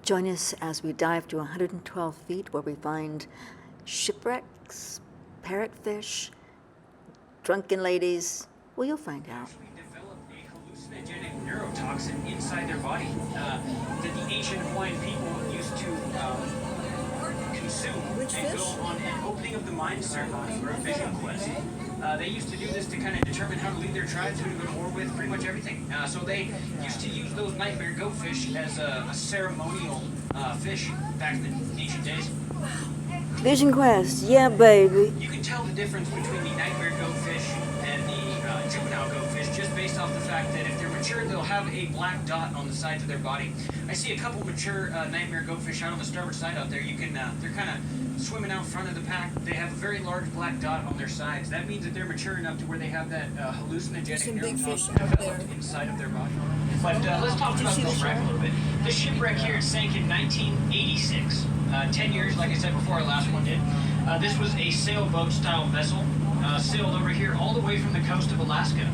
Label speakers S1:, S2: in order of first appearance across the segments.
S1: Join us as we dive to 112 feet where we find shipwrecks, parrotfish, drunken ladies. Well, you'll find out.
S2: Develop a hallucinogenic neurotoxin inside their body that the ancient Hawaiian people used to consume and go on an opening of the mind ceremony or a vision quest. They used to do this to kind of determine how to lead their tribes, who to go to war with, pretty much everything. So they used to use those nightmare goatfish as a ceremonial fish back in the ancient days.
S1: Vision quest, yeah, baby.
S2: You can tell the difference between the nightmare goatfish and the juvenile goatfish just based off the fact that if they're mature, they'll have a black dot on the sides of their body. I see a couple mature nightmare goatfish out on the starboard side out there. You can, they're kind of swimming out front of the pack. They have a very large black dot on their sides. That means that they're mature enough to where they have that hallucinogenic neurotoxin developed inside of their body. But let's talk about this wreck a little bit. This shipwreck here sank in 1986. 10 years, like I said before, our last one did. This was a sailboat-style vessel, sailed over here all the way from the coast of Alaska.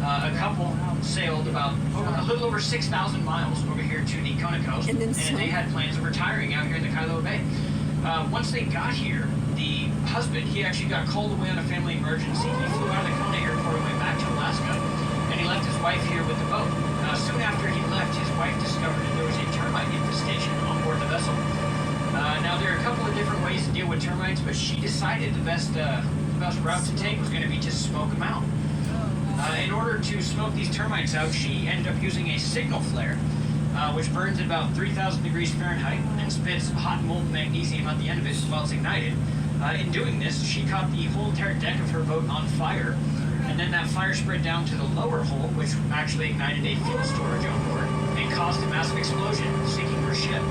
S2: A couple sailed about a little over 6,000 miles over here to the Kona coast, and they had plans of retiring out here in the Kailua Bay. Once they got here, the husband, he actually got called away on a family emergency. He flew out of the Kona airport and went back to Alaska, and he left his wife here with the boat. Soon after he left, his wife discovered that there was a termite infestation on board the vessel. Now, there are a couple of different ways to deal with termites, but she decided the best route to take was going to be to smoke them out. In order to smoke these termites out, she ended up using a signal flare, which burns at about 3,000 degrees Fahrenheit and spits hot molten magnesium at the end of it while it's ignited. In doing this, she caught the whole entire deck of her boat on fire, and then that fire spread down to the lower hull, which actually ignited a fuel storage on board and caused a massive explosion, sinking her ship.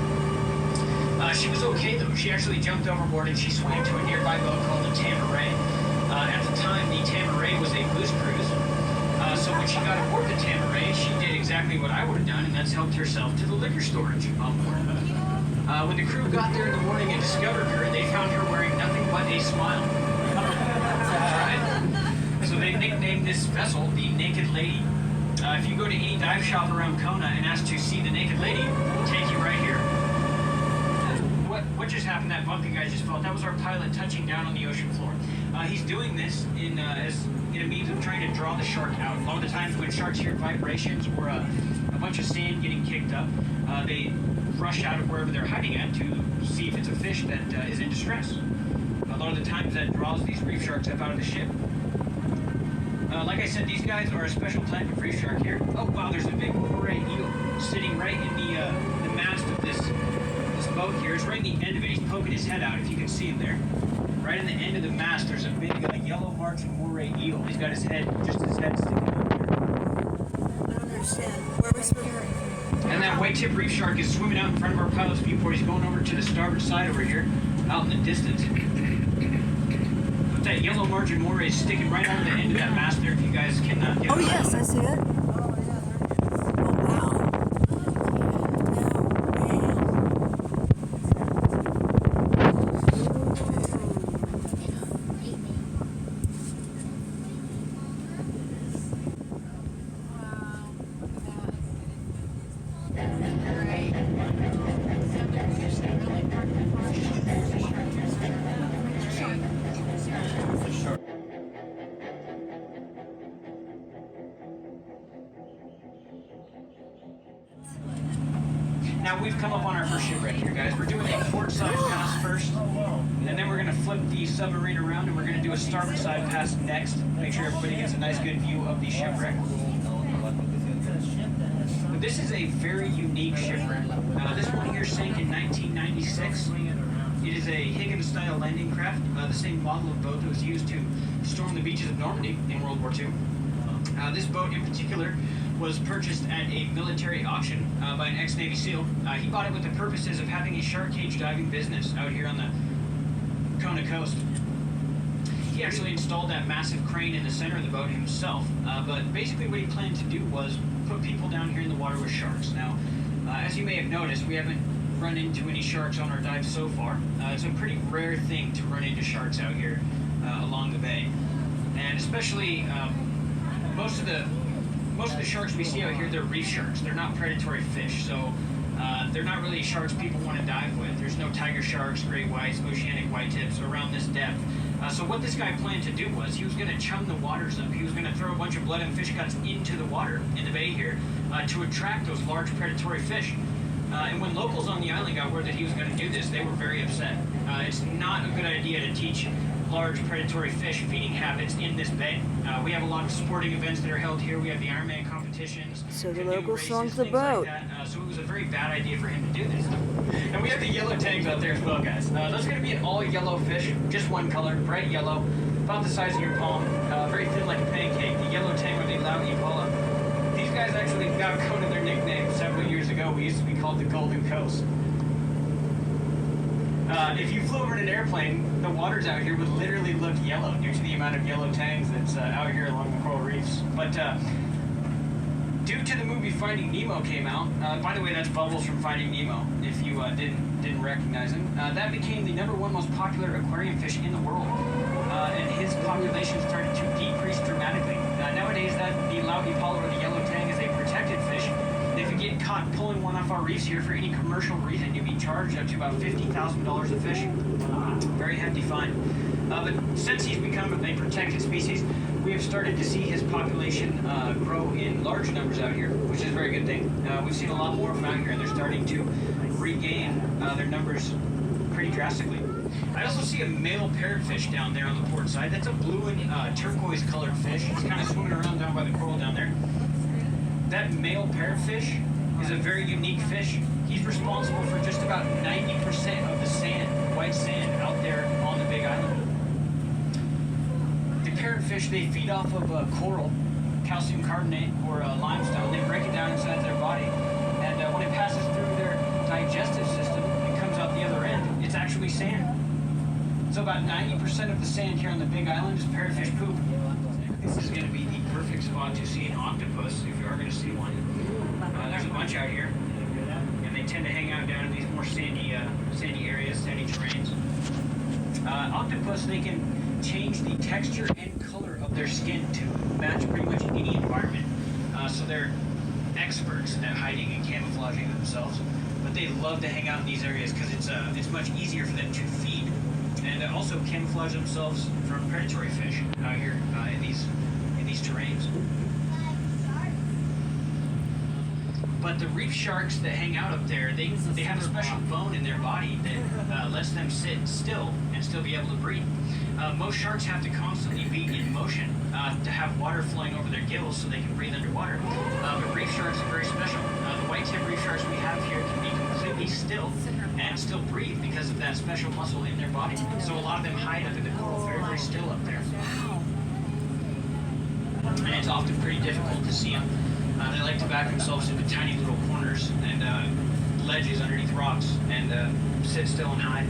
S2: She was okay though. She actually jumped overboard and she swam to a nearby boat called the Tamaray. At the time, the Tamaray was a booze cruise. So when she got aboard the Tamaray, she did exactly what I would have done, and that's helped herself to the liquor storage on board. When the crew got there in the morning and discovered her, they found her wearing nothing but a smile. So they nicknamed this vessel the Naked Lady. If you go to any dive shop around Kona and ask to see the Naked Lady, we'll take you right here. What just happened? That bump you guys just felt, that was our pilot touching down on the ocean floor. He's doing this in a means of trying to draw the shark out. A lot of the times when sharks hear vibrations or a bunch of sand getting kicked up, they rush out of wherever they're hiding at to see if it's a fish that is in distress. A lot of the times that draws these reef sharks up out of the ship. Like I said, these guys are a special type of reef shark here. Oh wow, there's a big moray eel sitting right in the mast of this boat here. It's right in the end of it. He's poking his head out, if you can see him there. Right in the end of the mast, there's a big yellow marching moray eel. He's got his head sticking out there.
S1: I don't understand. Where are we swimming?
S2: And that white tip reef shark is swimming out in front of our pilot's viewport. He's going over to the starboard side over here, out in the distance. But that yellow margin moray is sticking right on the end of that mast there, if you guys can get it.
S1: Oh, yes, I see it.
S2: Now we've come up on our first shipwreck here, guys. We're doing a port side pass first, and then we're going to flip the submarine around, and we're going to do a starboard side pass next. Make sure everybody gets a nice good view of the shipwreck. But this is a very unique shipwreck. This one here sank in 1996. It is a Higgins-style landing craft, the same model of boat that was used to storm the beaches of Normandy in World War II. This boat in particular was purchased at a military auction by an ex-Navy SEAL. He bought it with the purposes of having a shark cage diving business out here on the Kona coast. He actually installed that massive crane in the center of the boat himself, but basically what he planned to do was put people down here in the water with sharks. Now, as you may have noticed, we haven't run into any sharks on our dives so far. It's a pretty rare thing to run into sharks out here along the bay, and especially most of the sharks we see out here, they're reef sharks. They're not predatory fish, so They're not really sharks people want to dive with. There's no tiger sharks, great whites, oceanic whitetips around this depth. So what this guy planned to do was he was going to chum the waters up. He was going to throw a bunch of blood and fish guts into the water in the bay here to attract those large predatory fish. And when locals on the island got word that he was going to do this, they were very upset. It's not a good idea to teach large predatory fish feeding habits in this bay. We have a lot of sporting events that are held here. We have the Ironman competitions.
S1: So the
S2: canoe
S1: locals
S2: races,
S1: sunk the
S2: things like
S1: boat.
S2: that. So it was a very bad idea for him to do this. And we have the yellow tangs out there as well, guys. Those are going to be an all yellow fish, just one color, bright yellow, about the size of your palm, very thin like a pancake. The yellow tang or the Laut Impala. These guys actually got Kona their nickname several years ago. We used to be called the Golden Coast. If you flew over in an airplane, the waters out here would literally look yellow due to the amount of yellow tangs that's out here along the coral reefs. But due to the movie Finding Nemo came out, by the way, that's Bubbles from Finding Nemo, if you didn't recognize him, that became the #1 most popular aquarium fish in the world. And his population started to decrease dramatically. Nowadays, the Laut Impala or the yellow tang is a protected fish. If you get caught pulling one off our reefs here for any commercial reason, you'd be charged up to about $50,000 a fish. Very hefty fine. But since he's become a protected species, we have started to see his population grow in large numbers out here, which is a very good thing. We've seen a lot more of them out here, and they're starting to regain their numbers pretty drastically. I also see a male parrotfish down there on the port side. That's a blue and turquoise colored fish. It's kind of swimming around down by the coral down there. That male parrotfish is a very unique fish. He's responsible for just about 90% of the sand, white sand, out there on the Big Island. The parrotfish, they feed off of coral, calcium carbonate, or limestone. They break it down inside their body, and when it passes through their digestive system and comes out the other end, it's actually sand. So about 90% of the sand here on the Big Island is parrotfish poop. This is going to be the perfect spot to see an octopus, if you are going to see one. There's a bunch out here, and they tend to hang out down in these more sandy areas, sandy terrains. Octopus, they can change the texture and color of their skin to match pretty much any environment. So they're experts at hiding and camouflaging themselves. But they love to hang out in these areas because it's much easier for them to feed and also camouflage themselves from predatory fish out here in these terrains. But the reef sharks that hang out up there, they have a special bone in their body that lets them sit still and still be able to breathe. Most sharks have to constantly be in motion to have water flowing over their gills so they can breathe underwater. But reef sharks are very special. The white-tip reef sharks we have here can be completely still and still breathe because of that special muscle in their body. So a lot of them hide up in the coral very, very still up there. And it's often pretty difficult to see them. They like to back themselves into tiny little corners and ledges underneath rocks and sit still and hide.